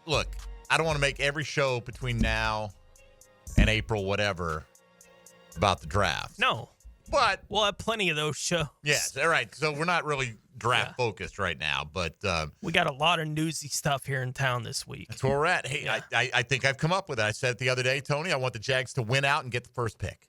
look, I don't want to make every show between now and April, whatever, about the draft. No. But we'll have plenty of those shows. Yes, all right. So we're not really draft focused right now, but we got a lot of newsy stuff here in town this week. That's where we're at. Hey, I think I've come up with it. I said it the other day, Tony. I want the Jags to win out and get the first pick.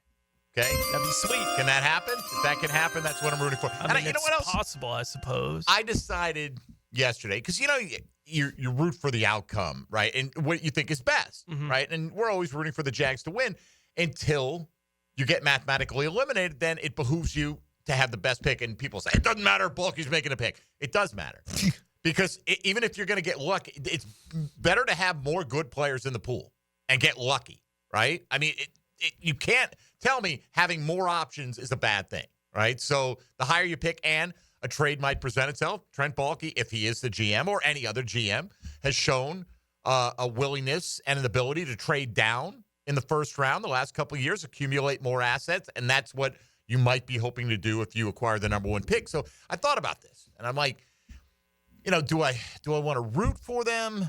Okay, that'd be sweet. Can that happen? If that can happen, that's what I'm rooting for. I mean, you know what else? Possible, I suppose. I decided yesterday because you root for the outcome, right, and what you think is best, right, and we're always rooting for the Jags to win until you get mathematically eliminated. Then it behooves you to have the best pick, and people say it doesn't matter. Bulky's making a pick. It does matter because even if you're going to get lucky, it's better to have more good players in the pool and get lucky, right? I mean, you can't tell me having more options is a bad thing, right? So the higher you pick, and a trade might present itself. Trent Baalke, if he is the GM or any other GM, has shown a willingness and an ability to trade down in the first round the last couple of years, accumulate more assets, and that's what you might be hoping to do if you acquire the number one pick. So I thought about this, and I'm like, do I want to root for them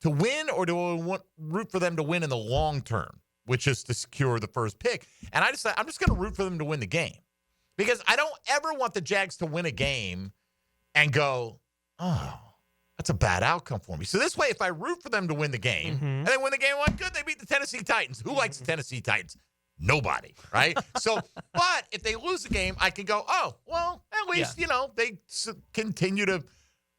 to win, or do I want root for them to win in the long term, which is to secure the first pick? And I decided I'm just going to root for them to win the game, because I don't ever want the Jags to win a game and go, oh, that's a bad outcome for me. So this way, if I root for them to win the game and they win the game, well, good, they beat the Tennessee Titans. Who likes the Tennessee Titans? Nobody, right? So, but if they lose the game, I can go, oh, well, at least, they continue to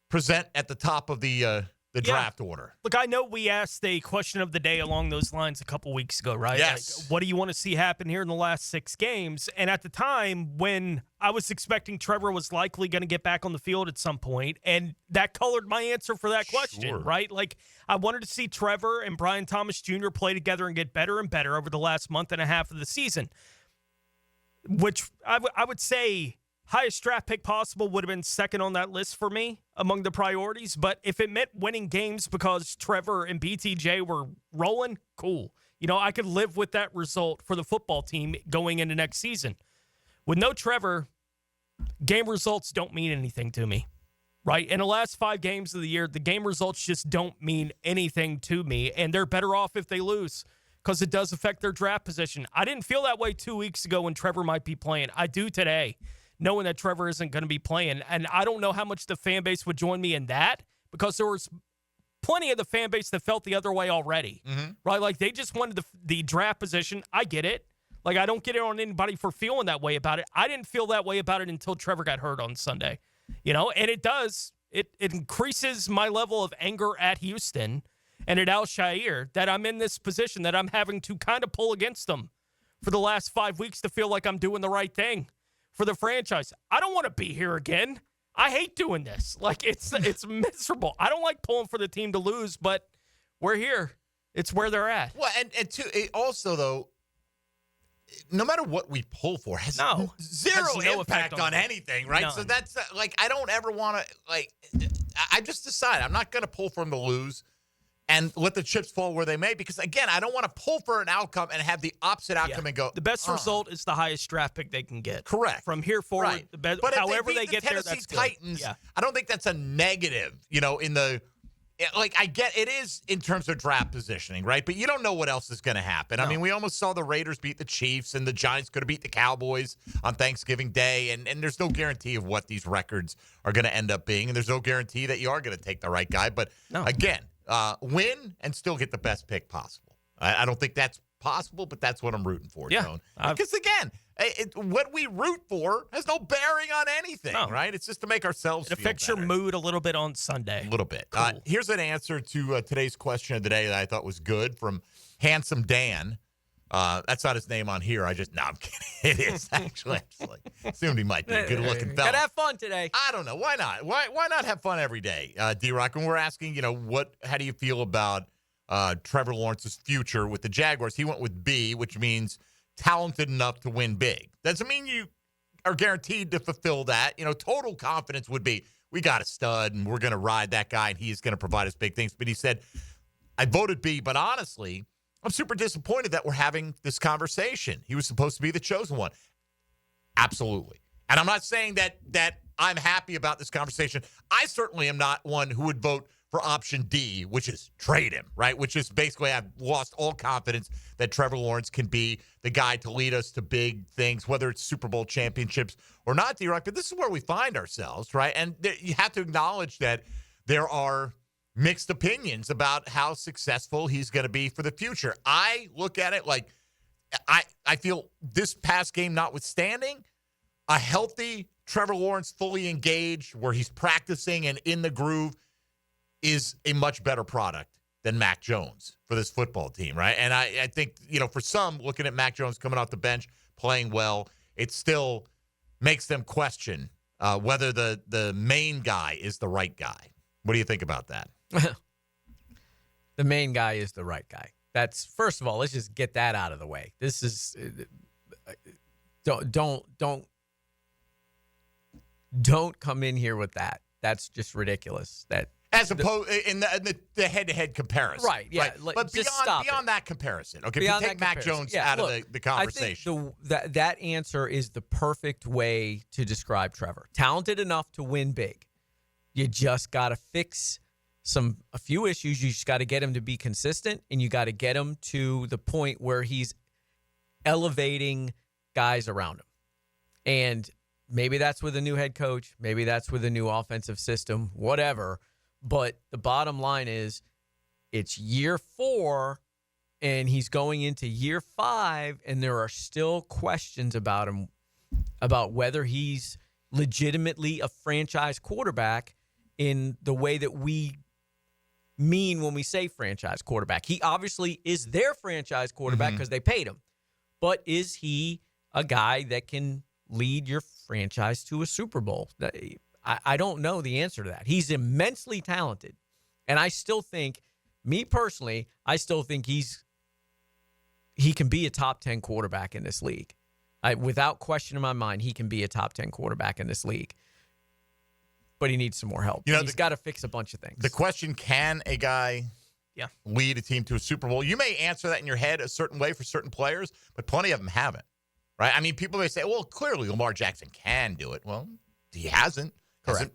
present at the top of the draft order. Look, I know we asked a question of the day along those lines a couple weeks ago, right? Yes. Like, what do you want to see happen here in the last 6 games? And at the time, when I was expecting Trevor was likely going to get back on the field at some point, and that colored my answer for that question, right? Like, I wanted to see Trevor and Brian Thomas Jr. play together and get better and better over the last month and a half of the season, which I would say highest draft pick possible would have been second on that list for me among the priorities. But if it meant winning games because Trevor and BTJ were rolling, cool. I could live with that result for the football team going into next season. With no Trevor, game results don't mean anything to me, right? In the last 5 games of the year, the game results just don't mean anything to me, and they're better off if they lose because it does affect their draft position. I didn't feel that way 2 weeks ago when Trevor might be playing. I do today, knowing that Trevor isn't going to be playing. And I don't know how much the fan base would join me in that, because there was plenty of the fan base that felt the other way already, right? Like, they just wanted the draft position. I get it. Like, I don't get it on anybody for feeling that way about it. I didn't feel that way about it until Trevor got hurt on Sunday, and it does. It increases my level of anger at Houston and at Al-Shaair that I'm in this position, that I'm having to kind of pull against them for the last 5 weeks to feel like I'm doing the right thing for the franchise. I don't want to be here again. I hate doing this. Like, it's miserable. I don't like pulling for the team to lose, but we're here. It's where they're at. Well, and also, though, no matter what we pull for, has zero impact on anything, right? None. So that's I don't ever want to, I just decide I'm not going to pull for them to lose and let the chips fall where they may, because, again, I don't want to pull for an outcome and have the opposite outcome and go, the best result is the highest draft pick they can get. Correct. From here forward, right. But however they get there, that's good. Titans, yeah. I don't think that's a negative, in the – I get it is in terms of draft positioning, right? But you don't know what else is going to happen. No. I mean, we almost saw the Raiders beat the Chiefs, and the Giants could have beat the Cowboys on Thanksgiving Day, and there's no guarantee of what these records are going to end up being, and there's no guarantee that you are going to take the right guy. But, again, win and still get the best pick possible. I don't think that's possible, but that's what I'm rooting for, Tone. Because, again, what we root for has no bearing on anything, right? It's just to make ourselves feel better. It affects your mood a little bit on Sunday. A little bit. Cool. Here's an answer to today's question of the day that I thought was good from Handsome Dan. That's not his name on here. I'm kidding. It is, actually. Assumed he might be a good-looking fella. Gotta have fun today. I don't know. Why not? Why not have fun every day? DiRocco, and we're asking, how do you feel about Trevor Lawrence's future with the Jaguars? He went with B, which means talented enough to win big. Doesn't mean you are guaranteed to fulfill that. Total confidence would be, we got a stud and we're going to ride that guy and he's going to provide us big things. But he said, I voted B, but honestly, I'm super disappointed that we're having this conversation. He was supposed to be the chosen one. Absolutely. And I'm not saying that I'm happy about this conversation. I certainly am not one who would vote for option D, which is trade him, right? Which is basically I've lost all confidence that Trevor Lawrence can be the guy to lead us to big things, whether it's Super Bowl championships or not, DiRocco. This is where we find ourselves, right? And you have to acknowledge that there are mixed opinions about how successful he's going to be for the future. I look at it like I feel this past game notwithstanding, a healthy Trevor Lawrence fully engaged where he's practicing and in the groove is a much better product than Mac Jones for this football team, right? And I think, for some, looking at Mac Jones coming off the bench, playing well, it still makes them question whether the main guy is the right guy. What do you think about that? The main guy is the right guy. That's, first of all, let's just get that out of the way. This is don't come in here with that. That's just ridiculous. That as opposed in the head-to-head comparison, right? Yeah, right. But beyond that comparison, okay, beyond take Mac Jones out of the conversation. I think that answer is the perfect way to describe Trevor. Talented enough to win big. You just got to fix a few issues. You just got to get him to be consistent, and you got to get him to the point where he's elevating guys around him. And maybe that's with a new head coach. Maybe that's with a new offensive system, whatever. But the bottom line is it's year 4, and he's going into year 5, and there are still questions about him, about whether he's legitimately a franchise quarterback in the way that we mean when we say franchise quarterback. He obviously is their franchise quarterback because they paid him. But is he a guy that can lead your franchise to a Super Bowl? I don't know the answer to that. He's immensely talented. And I still think, me personally, I still think he can be a top 10 quarterback in this league. Without question in my mind, he can be a top 10 quarterback in this league. But he needs some more help. He's got to fix a bunch of things. The question, can a guy lead a team to a Super Bowl? You may answer that in your head a certain way for certain players, but plenty of them haven't. Right? I mean, people may say, well, clearly Lamar Jackson can do it. Well, he hasn't.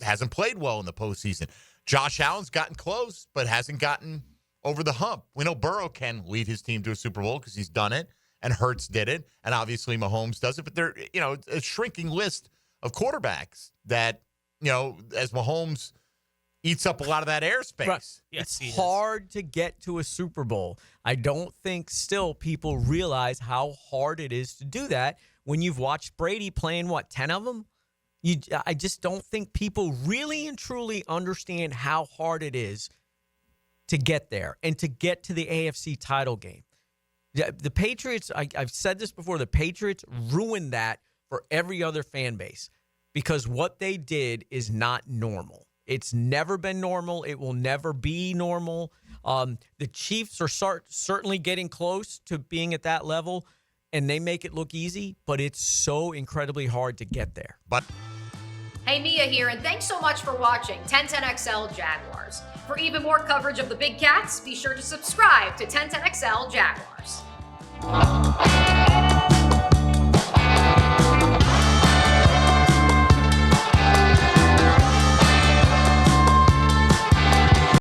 Hasn't played well in the postseason. Josh Allen's gotten close, but hasn't gotten over the hump. We know Burrow can lead his team to a Super Bowl because he's done it, and Hurts did it, and obviously Mahomes does it. But they're, a shrinking list of quarterbacks that, as Mahomes eats up a lot of that airspace. Right. Yes, it's hard to get to a Super Bowl. I don't think still people realize how hard it is to do that when you've watched Brady playing, 10 of them? I just don't think people really and truly understand how hard it is to get there and to get to the AFC title game. The Patriots, I've said this before, the Patriots ruined that for every other fan base because what they did is not normal. It's never been normal. It will never be normal. The Chiefs are certainly getting close to being at that level, and they make it look easy, but it's so incredibly hard to get there. Hey, Mia here, and thanks so much for watching 1010XL Jaguars. For even more coverage of the Big Cats, be sure to subscribe to 1010XL Jaguars.